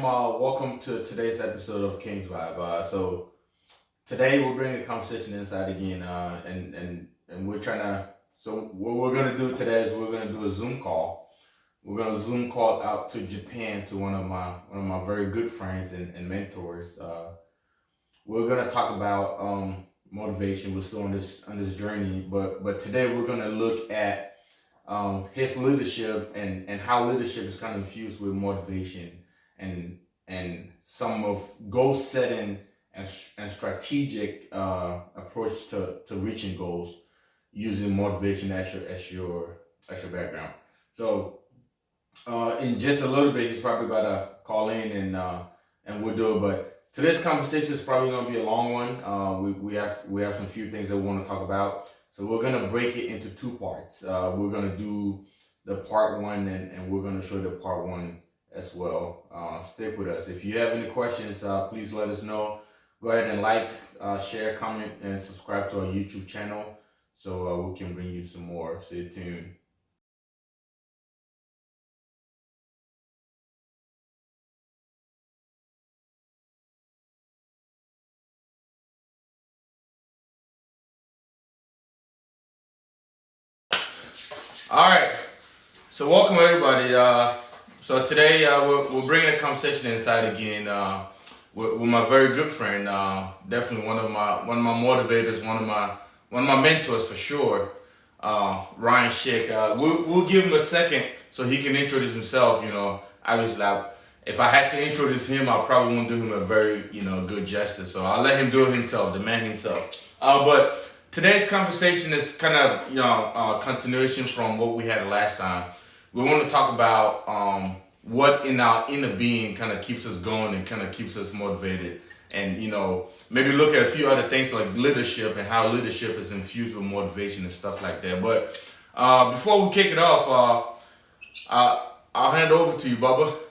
Welcome to today's episode of King's Vibe. So today we're bringing the conversation inside again, and we're trying to. So what we're gonna do today is we're gonna do a Zoom call. We're gonna Zoom call out to Japan to one of my very good friends and mentors. We're gonna talk about motivation. We're still on this journey, but today we're gonna look at his leadership and how leadership is kind of infused with motivation and some of goal setting and strategic approach to reaching goals using motivation as your background. So in just a little bit, he's probably about to call in and we'll do it. But today's conversation is probably going to be a long one. We have some few things that we want to talk about. So we're gonna break it into two parts. We're gonna do the part one and we're gonna show the part one as well. Stick with us. If you have any questions, please let us know. Go ahead and like, share, comment, and subscribe to our YouTube channel so we can bring you some more. Stay tuned. All right. So welcome everybody. So today we're bringing the conversation inside again with my very good friend, definitely one of my motivators, one of my mentors for sure, Ryan Schick. We'll give him a second so he can introduce himself. Obviously, if I had to introduce him, I probably won't do him a very good justice. So I'll let him do it himself, the man himself. But today's conversation is kind of continuation from what we had last time. We want to talk about what in our inner being kind of keeps us going and kind of keeps us motivated, and maybe look at a few other things like leadership and how leadership is infused with motivation and stuff like that. But before we kick it off, I'll hand over to you, Bubba. All right,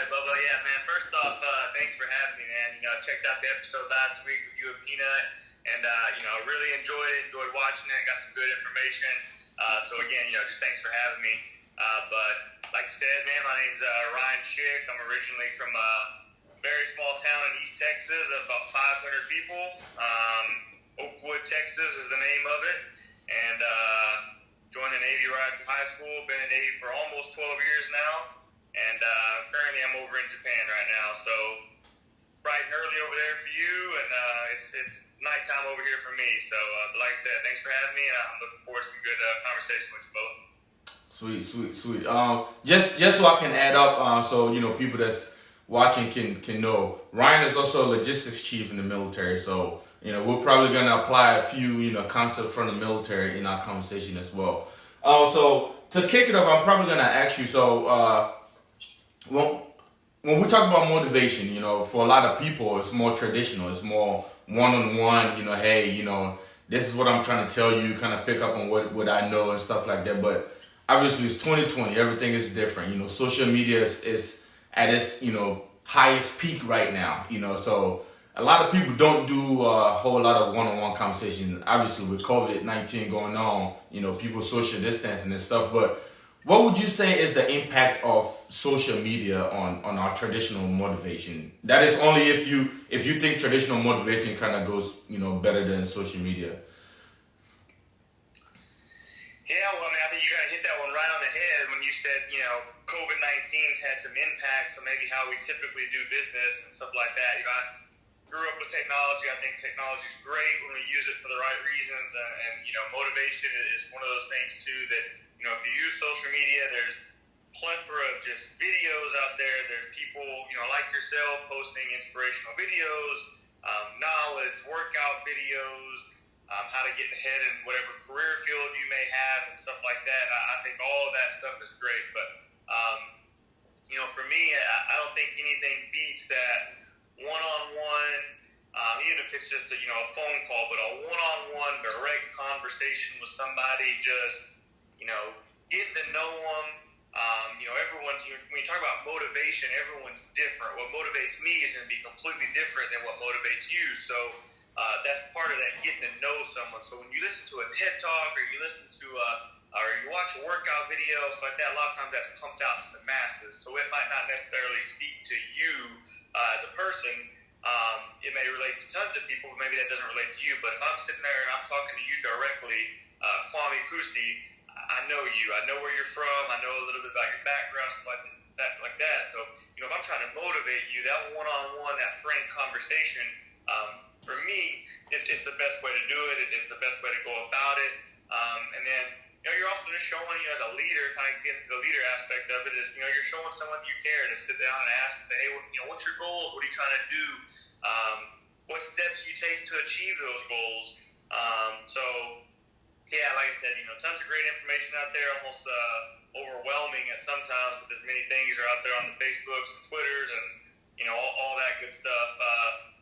Bubba. Yeah, man. First off, thanks for having me, man. I checked out the episode last week with you and Peanut, and really enjoyed it. Enjoyed watching it. Got some good information. So again, just thanks for having me. But like you said, man, my name's Ryan Schick. I'm originally from a very small town in East Texas of about 500 people. Oakwood, Texas is the name of it. And joined the Navy right after high school. Been in the Navy for almost 12 years now. And currently I'm over in Japan right now. So bright and early over there for you, and it's nighttime over here for me. So, like I said, thanks for having me, and I'm looking forward to some good conversation with you both. Sweet. Just so I can add up, so people that's watching can know. Ryan is also a logistics chief in the military, so we're probably gonna apply a few concepts from the military in our conversation as well. So to kick it off, I'm probably gonna ask you. So, when we talk about motivation, for a lot of people, it's more traditional. It's more one-on-one. Hey, this is what I'm trying to tell you. Kind of pick up on what I know and stuff like that. But obviously, it's 2020. Everything is different. Social media is at its highest peak right now. So a lot of people don't do a whole lot of one-on-one conversation. Obviously, with COVID-19 going on, people social distancing and stuff. But what would you say is the impact of social media on our traditional motivation? That is only if you think traditional motivation kind of goes better than social media. Yeah, well, I mean, I think you kind of hit that one right on the head when you said COVID-19's had some impact, so maybe how we typically do business and stuff like that. I grew up with technology. I think technology is great when we use it for the right reasons, and motivation is one of those things too that if you use social media, there's plethora of just videos out there. There's people like yourself posting inspirational videos, knowledge, workout videos, how to get ahead in whatever career field you may have and stuff like that. I think all of that stuff is great, but for me, I don't think anything beats that one-on-one, even if it's just a phone call, but a one-on-one direct conversation with somebody, just getting to know them. Everyone's, when you talk about motivation, everyone's different. What motivates me is going to be completely different than what motivates you. So that's part of that, getting to know someone. So when you listen to a TED Talk or you listen to a or you watch a workout video, stuff like that. A lot of times that's pumped out to the masses, so it might not necessarily speak to you as a person. It may relate to tons of people, but maybe that doesn't relate to you. But if I'm sitting there and I'm talking to you directly, Kwame Kusi, I know you. I know where you're from. I know a little bit about your background, stuff like that. So, if I'm trying to motivate you, that one-on-one, that frank conversation, for me, it's the best way to do it. It's the best way to go about it. And then, you're also just showing, as a leader, kind of getting to the leader aspect of it is, you're showing someone you care to sit down and ask and say, hey, what's your goals? What are you trying to do? What steps you take to achieve those goals? So, yeah, like I said, tons of great information out there, almost overwhelming at sometimes with as many things are out there on the Facebooks and Twitters and, all that good stuff.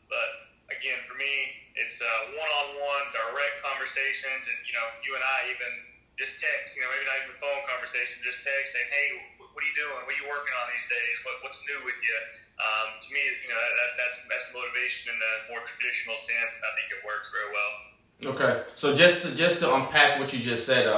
But again, for me, it's one-on-one, direct conversations, and, you and I even just text, maybe not even phone conversation, just text saying, hey, what are you doing? What are you working on these days? What's new with you? To me, that's motivation in the more traditional sense, and I think it works very well. Okay, so just to unpack what you just said,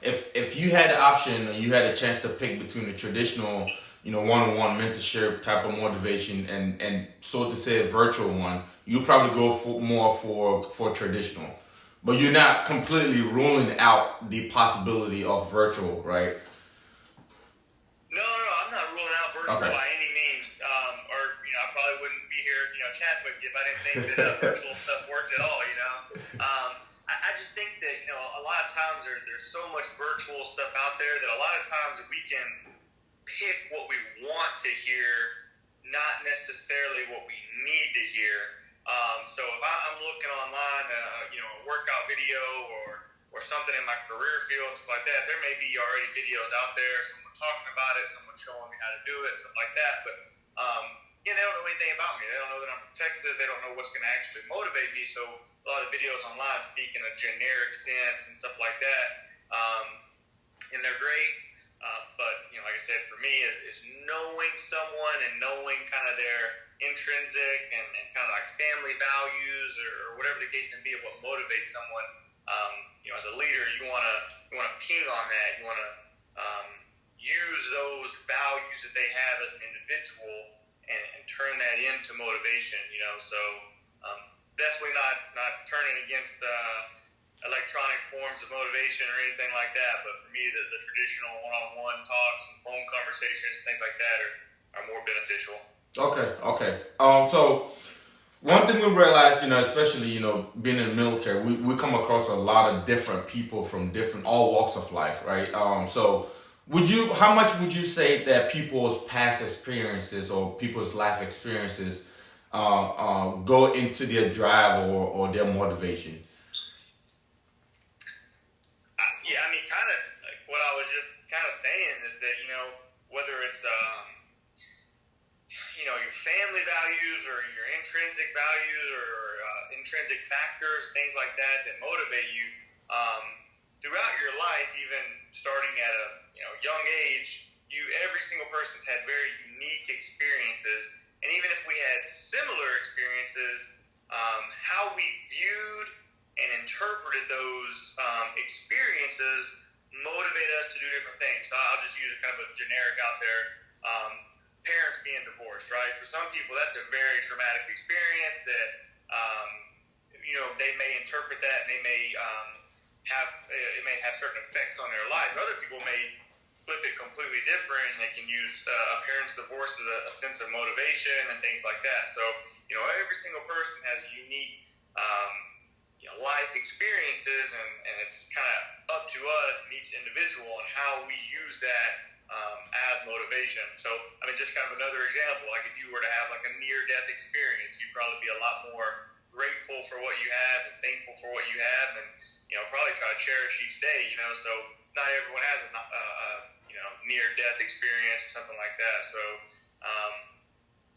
if you had the option and you had a chance to pick between the traditional, one-on-one mentorship type of motivation and so to say a virtual one, you probably go more for traditional. But you're not completely ruling out the possibility of virtual, right? No, I'm not ruling out virtual by any means. Or I probably wouldn't be here, chatting with you if I didn't think that virtual stuff worked at all. I just think that a lot of times there's so much virtual stuff out there that a lot of times we can pick what we want to hear, not necessarily what we need to hear. So if I'm looking online, a workout video or something in my career field, stuff like that, there may be already videos out there, someone talking about it, someone showing me how to do it, stuff like that. But they don't know anything about me. They don't know that I'm from Texas. They don't know what's going to actually motivate me. So a lot of the videos online speak in a generic sense and stuff like that, and they're great. But like I said, for me, is knowing someone and knowing kind of their intrinsic and kind of like family values or whatever the case may be of what motivates someone. As a leader, you want to ping on that. You want to use those values that they have as an individual and turn that into motivation. So definitely not turning against electronic forms of motivation or anything like that, but for me, the traditional one-on-one talks and phone conversations, things like that are more beneficial. Okay. So one thing we realized, especially, being in the military, we come across a lot of different people from all walks of life, right? So how much would you say that people's past experiences or people's life experiences go into their drive or their motivation? Yeah, I mean, kind of like what I was just kind of saying is that, whether it's, your family values or your intrinsic values or intrinsic factors, things like that motivate you throughout your life, even starting at a young age, every single person's had very unique experiences. And even if we had similar experiences, how we viewed and interpreted those experiences motivate us to do different things. So I'll just use a kind of a generic out there. Parents being divorced, right? For some people, that's a very traumatic experience that, they may interpret that and they may it may have certain effects on their life. Other people may flip it completely different and they can use a parent's divorce as a sense of motivation and things like that. So, every single person has unique life experiences, and it's kind of up to us and each individual on how we use that as motivation. So, I mean, just kind of another example, like if you were to have like a near-death experience, you'd probably be a lot more grateful for what you have and thankful for what you have, and probably try to cherish each day. So not everyone has a near-death experience or something like that. So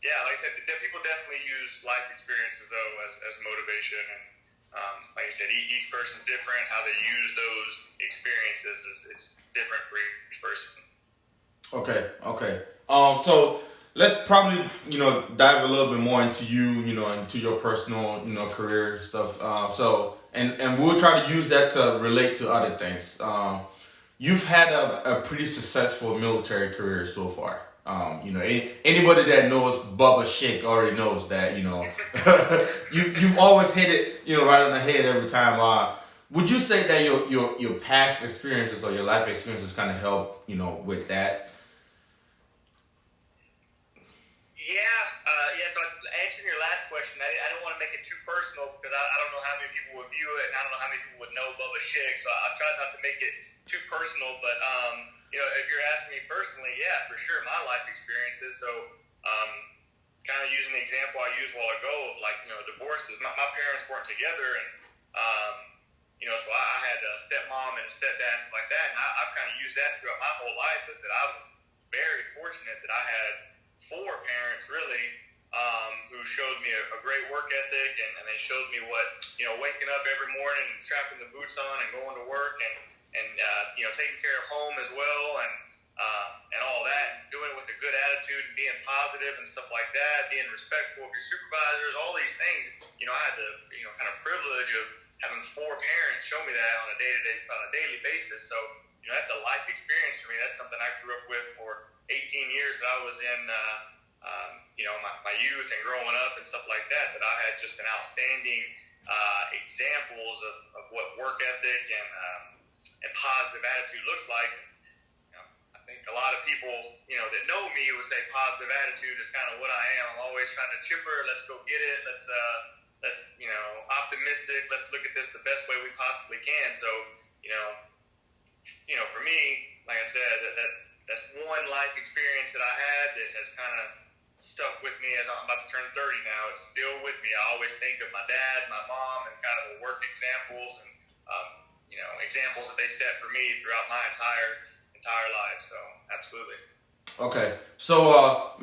yeah, like I said, people definitely use life experiences though as motivation, and like I said, each person's different. How they use those experiences it's different for each person. Okay. So let's probably, dive a little bit more into you, into your personal, career stuff. So we'll try to use that to relate to other things. you've had a pretty successful military career so far. Anybody that knows Bubba Schick already knows that. You've always hit it, right on the head every time. Would you say that your past experiences or your life experiences kind of help, with that? Yeah. So answering your last question, I don't want to make it too personal because I don't know how many people would view it, and I don't know how many people would know Bubba Schick. So I try not to make it too personal. But if you're asking me personally, yeah, for sure, my life experiences. So kind of using the example I used a while ago of divorces. My parents weren't together, and so I had a stepmom and a stepdad, stuff like that, and I've kind of used that throughout my whole life. Is that I was very fortunate that I had 4 parents really who showed me a great work ethic, and they showed me what waking up every morning and strapping the boots on and going to work and taking care of home as well and all that, and doing it with a good attitude and being positive and stuff like that, being respectful of your supervisors, all these things. I had the kind of privilege of having 4 parents show me that on a daily basis. So that's a life experience for me. That's something I grew up with for 18 years that I was in my youth and growing up and stuff like that, that I had just an outstanding examples of what work ethic and positive attitude looks like. I think a lot of people, that know me would say positive attitude is kind of what I am. I'm always trying to chipper. Let's go get it. Let's optimistic. Let's look at this the best way we possibly can. So, for me, like I said, that's one life experience that I had that has kind of stuck with me as I'm about to turn 30 now. It's still with me. I always think of my dad, my mom, and kind of the work examples and examples that they set for me throughout my entire life. So absolutely. Okay, so